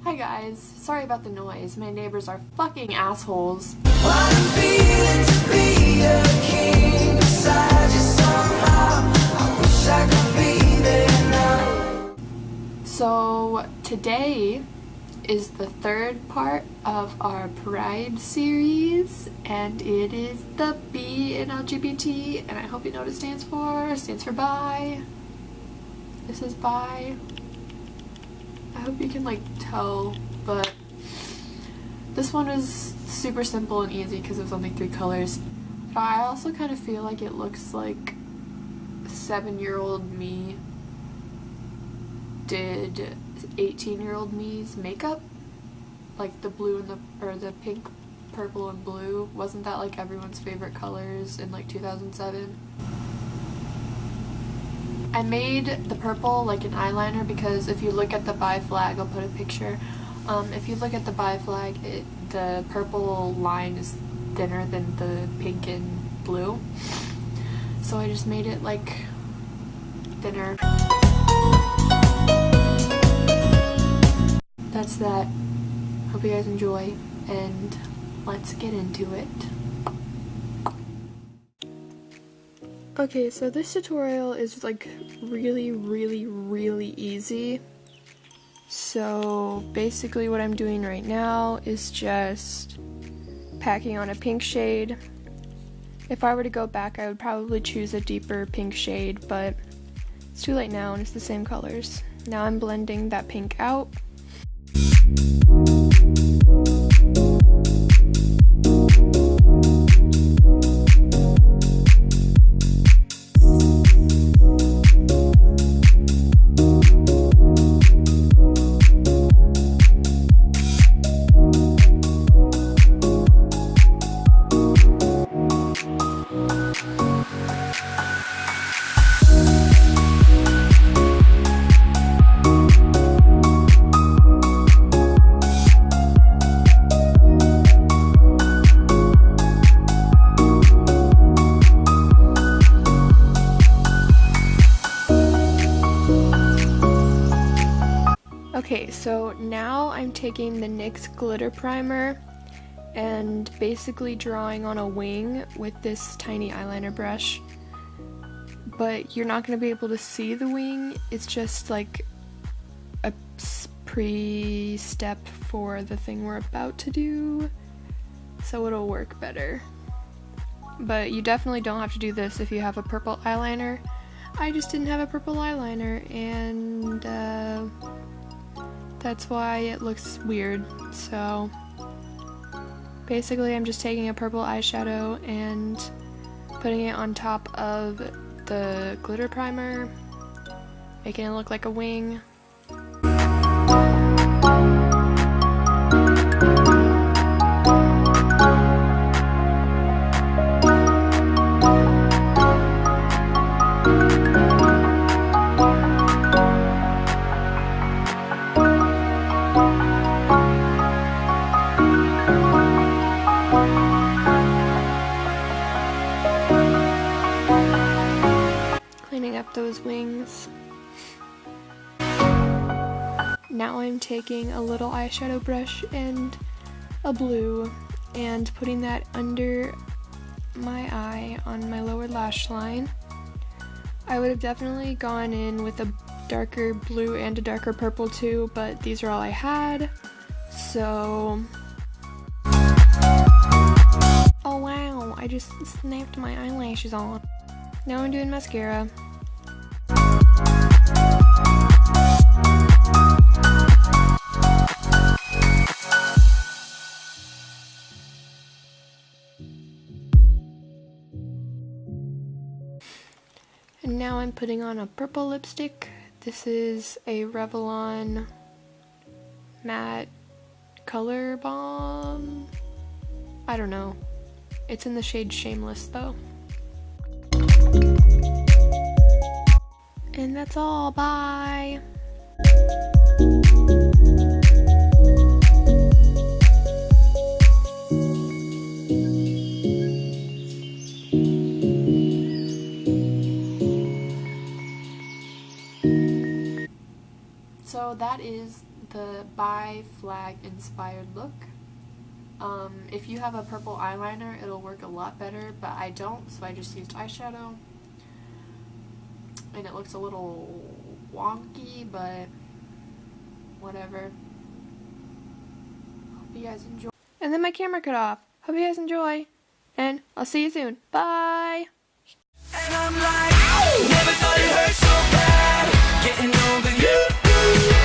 Hi guys, sorry about the noise. My neighbors are fucking assholes. What a feeling to be a king beside you somehow. I wish I could be there now. So today is the third part of our Pride series, and it is the B in LGBT, and I hope you know what it stands for. It stands for bi. This is bi. I hope you can tell, but this one is super simple and easy because it was only 3 colors. But I also kind of feel like it looks like 7-year-old me did 18-year-old me's makeup. Like the blue and the pink, purple, and blue. Wasn't that like everyone's favorite colors in 2007? I made the purple like an eyeliner because if you look at the bi flag, I'll put a picture. If you look at the bi flag, the purple line is thinner than the pink and blue. So I just made it thinner. That's that. Hope you guys enjoy, and let's get into it. Okay, so this tutorial is really easy. So basically what I'm doing right now is just packing on a pink shade. If I were to go back, I would probably choose a deeper pink shade, but it's too late now and it's the same colors. Now I'm blending that pink out. Okay, so now I'm taking the NYX glitter primer and basically drawing on a wing with this tiny eyeliner brush. But you're not going to be able to see the wing, it's just like a pre-step for the thing we're about to do, so it'll work better. But you definitely don't have to do this if you have a purple eyeliner. I just didn't have a purple eyeliner, and that's why it looks weird. So basically I'm just taking a purple eyeshadow and putting it on top of the glitter primer, making it look like a wing. Up those wings. Now I'm taking a little eyeshadow brush and a blue and putting that under my eye on my lower lash line. I would have definitely gone in with a darker blue and a darker purple too, but these are all I had, so... Oh wow, I just snapped my eyelashes on. Now I'm doing mascara. And now I'm putting on a purple lipstick. This is a Revlon matte color balm. I don't know. It's in the shade Shameless though. And that's all. Bye! So that is the bi flag inspired look. If you have a purple eyeliner, it'll work a lot better, but I don't, so I just used eyeshadow. And it looks a little wonky, but whatever. Hope you guys enjoy. And then my camera cut off. Hope you guys enjoy. And I'll see you soon. Bye! And I'm like, never thought it hurt so bad, getting over you.